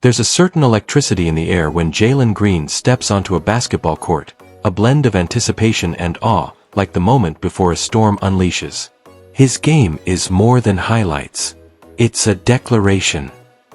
There's a certain electricity in the air when Jalen Green steps onto a basketball court, a blend of anticipation and awe, like the moment before a storm unleashes. His game is more than highlights. It's a declaration,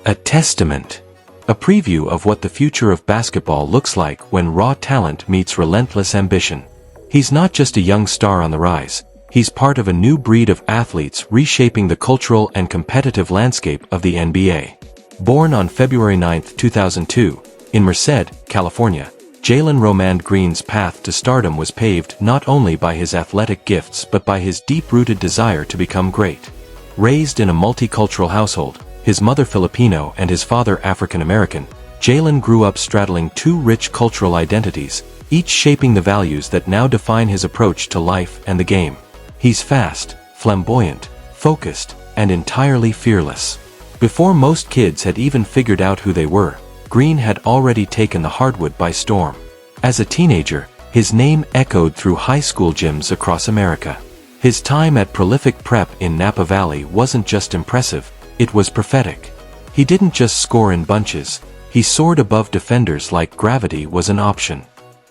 a testament, a preview of what the future of basketball looks like when raw talent meets relentless ambition. He's not just a young star on the rise, he's part of a new breed of athletes reshaping the cultural and competitive landscape of the NBA. Born on February 9, 2002, in Merced, California, Jalen Green's path to stardom was paved not only by his athletic gifts but by his deep-rooted desire to become great. Raised in a multicultural household, his mother Filipino and his father African American, Jalen grew up straddling two rich cultural identities, each shaping the values that now define his approach to life and the game. He's fast, flamboyant, focused, and entirely fearless. Before most kids had even figured out who they were, Green had already taken the hardwood by storm. As a teenager, his name echoed through high school gyms across America. His time at prolific prep in Napa Valley wasn't just impressive, it was prophetic. He didn't just score in bunches, he soared above defenders like gravity was an option.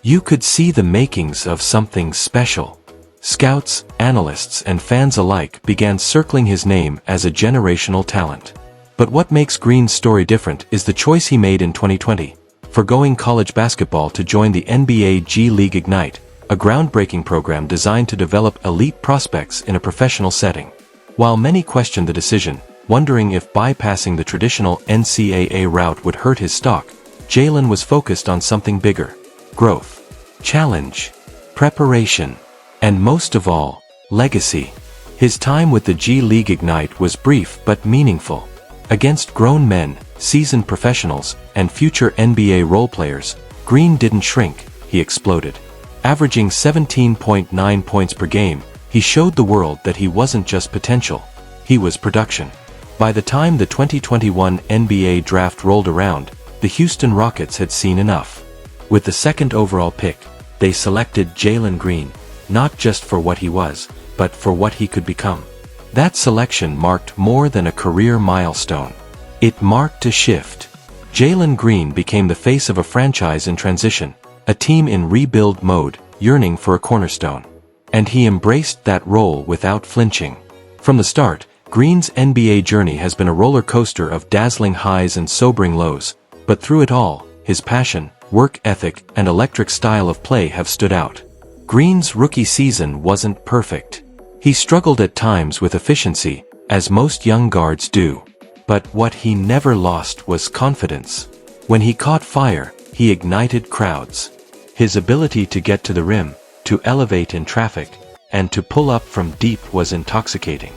You could see the makings of something special. Scouts, analysts, and fans alike began circling his name as a generational talent. But what makes Green's story different is the choice he made in 2020, forgoing college basketball to join the NBA G League Ignite, a groundbreaking program designed to develop elite prospects in a professional setting. While many questioned the decision, wondering if bypassing the traditional NCAA route would hurt his stock, Jalen was focused on something bigger: growth, challenge, preparation, and most of all, legacy. His time with the G League Ignite was brief but meaningful. Against grown men, seasoned professionals, and future NBA role players, Green didn't shrink, he exploded. Averaging 17.9 points per game, he showed the world that he wasn't just potential, he was production. By the time the 2021 NBA draft rolled around, the Houston Rockets had seen enough. With the second overall pick, they selected Jalen Green, not just for what he was, but for what he could become. That selection marked more than a career milestone. It marked a shift. Jalen Green became the face of a franchise in transition, a team in rebuild mode, yearning for a cornerstone. And he embraced that role without flinching. From the start, Green's NBA journey has been a roller coaster of dazzling highs and sobering lows, but through it all, his passion, work ethic, and electric style of play have stood out. Green's rookie season wasn't perfect. He struggled at times with efficiency, as most young guards do. But what he never lost was confidence. When he caught fire, he ignited crowds. His ability to get to the rim, to elevate in traffic, and to pull up from deep was intoxicating.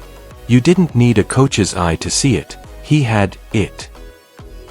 You didn't need a coach's eye to see it, he had it.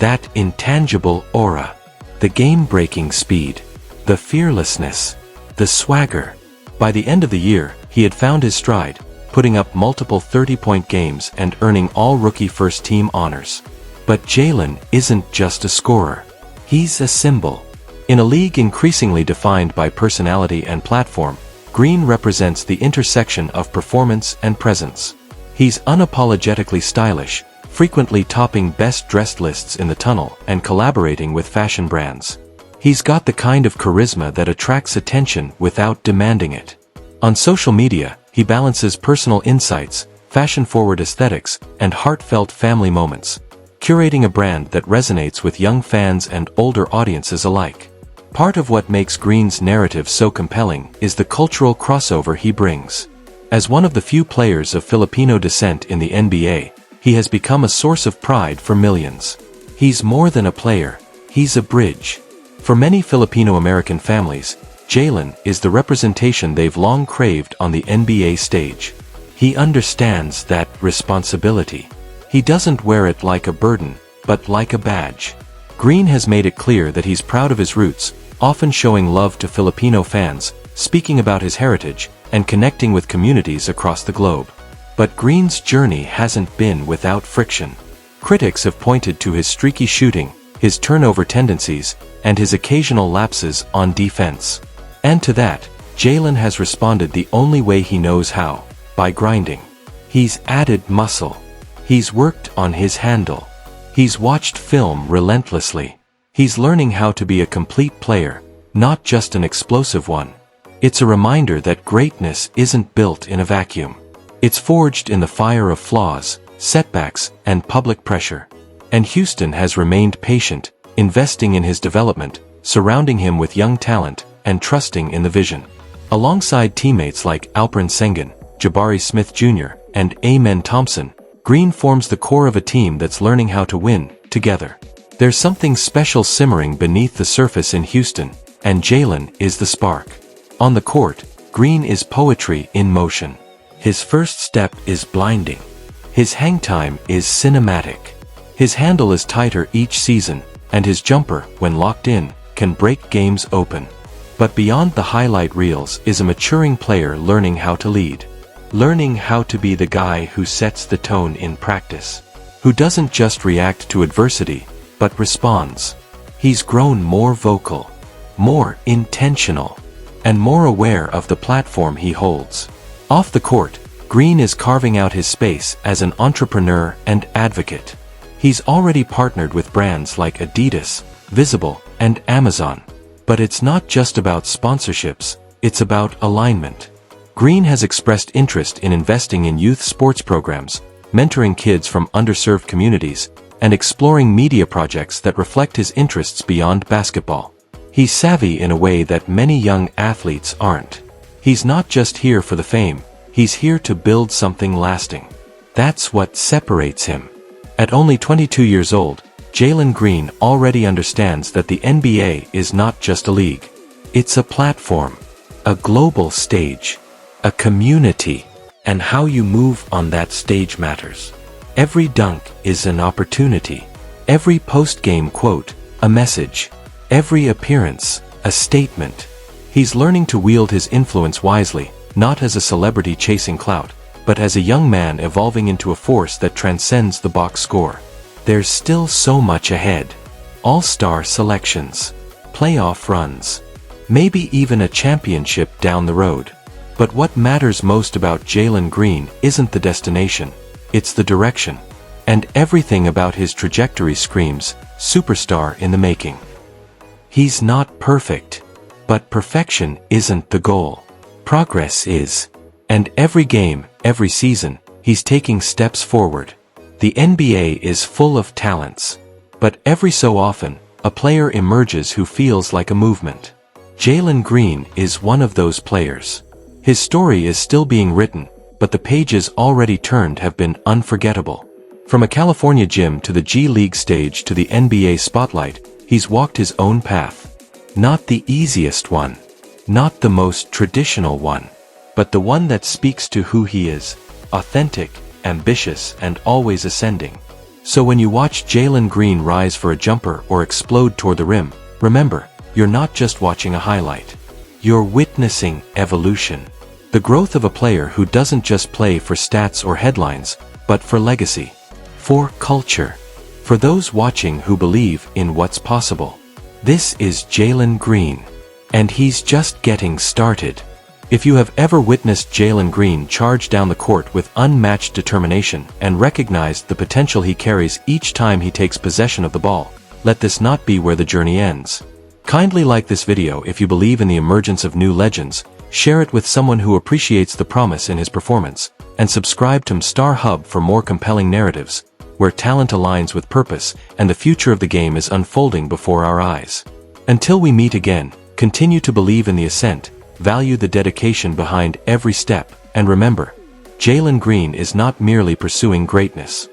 That intangible aura, the game-breaking speed, the fearlessness, the swagger. By the end of the year, he had found his stride, putting up multiple 30-point games and earning all rookie first-team honors. But Jalen isn't just a scorer. He's a symbol. In a league increasingly defined by personality and platform, Green represents the intersection of performance and presence. He's unapologetically stylish, frequently topping best-dressed lists in the tunnel and collaborating with fashion brands. He's got the kind of charisma that attracts attention without demanding it. On social media, he balances personal insights, fashion-forward aesthetics, and heartfelt family moments, curating a brand that resonates with young fans and older audiences alike. Part of what makes Green's narrative so compelling is the cultural crossover he brings. As one of the few players of Filipino descent in the NBA, he has become a source of pride for millions. He's more than a player, he's a bridge. For many Filipino-American families, Jalen is the representation they've long craved on the NBA stage. He understands that responsibility. He doesn't wear it like a burden, but like a badge. Green has made it clear that he's proud of his roots, often showing love to Filipino fans, speaking about his heritage, and connecting with communities across the globe. But Green's journey hasn't been without friction. Critics have pointed to his streaky shooting, his turnover tendencies, and his occasional lapses on defense. And to that, Jalen has responded the only way he knows how, by grinding. He's added muscle. He's worked on his handle. He's watched film relentlessly. He's learning how to be a complete player, not just an explosive one. It's a reminder that greatness isn't built in a vacuum. It's forged in the fire of flaws, setbacks, and public pressure. And Houston has remained patient, investing in his development, surrounding him with young talent, and trusting in the vision. Alongside teammates like Alperen Sengun, Jabari Smith Jr., and Amen Thompson, Green forms the core of a team that's learning how to win, together. There's something special simmering beneath the surface in Houston, and Jalen is the spark. On the court, Green is poetry in motion. His first step is blinding. His hang time is cinematic. His handle is tighter each season, and his jumper, when locked in, can break games open. But beyond the highlight reels is a maturing player learning how to lead. Learning how to be the guy who sets the tone in practice. Who doesn't just react to adversity, but responds. He's grown more vocal, more intentional, and more aware of the platform he holds. Off the court, Green is carving out his space as an entrepreneur and advocate. He's already partnered with brands like Adidas, Visible, and Amazon. But it's not just about sponsorships, it's about alignment. Green has expressed interest in investing in youth sports programs, mentoring kids from underserved communities, and exploring media projects that reflect his interests beyond basketball. He's savvy in a way that many young athletes aren't. He's not just here for the fame, he's here to build something lasting. That's what separates him. At only 22 years old, Jalen Green already understands that the NBA is not just a league. It's a platform, a global stage, a community, and how you move on that stage matters. Every dunk is an opportunity. Every post-game quote, a message. Every appearance, a statement. He's learning to wield his influence wisely, not as a celebrity chasing clout, but as a young man evolving into a force that transcends the box score. There's still so much ahead. All-star selections, playoff runs, maybe even a championship down the road. But what matters most about Jalen Green isn't the destination, it's the direction. And everything about his trajectory screams, superstar in the making. He's not perfect, but perfection isn't the goal. Progress is. And every game, every season, he's taking steps forward. The NBA is full of talents. But every so often, a player emerges who feels like a movement. Jalen Green is one of those players. His story is still being written, but the pages already turned have been unforgettable. From a California gym to the G League stage to the NBA spotlight, he's walked his own path. Not the easiest one. Not the most traditional one. But the one that speaks to who he is. Authentic, ambitious, and always ascending. So when you watch Jalen Green rise for a jumper or explode toward the rim, remember, you're not just watching a highlight. You're witnessing evolution. The growth of a player who doesn't just play for stats or headlines, but for legacy. For culture. For those watching who believe in what's possible. This is Jalen Green. And he's just getting started. If you have ever witnessed Jalen Green charge down the court with unmatched determination and recognized the potential he carries each time he takes possession of the ball, let this not be where the journey ends. Kindly like this video if you believe in the emergence of new legends, share it with someone who appreciates the promise in his performance, and subscribe to Star Hub for more compelling narratives, where talent aligns with purpose and the future of the game is unfolding before our eyes. Until we meet again, continue to believe in the ascent, value the dedication behind every step, and remember, Jalen Green is not merely pursuing greatness.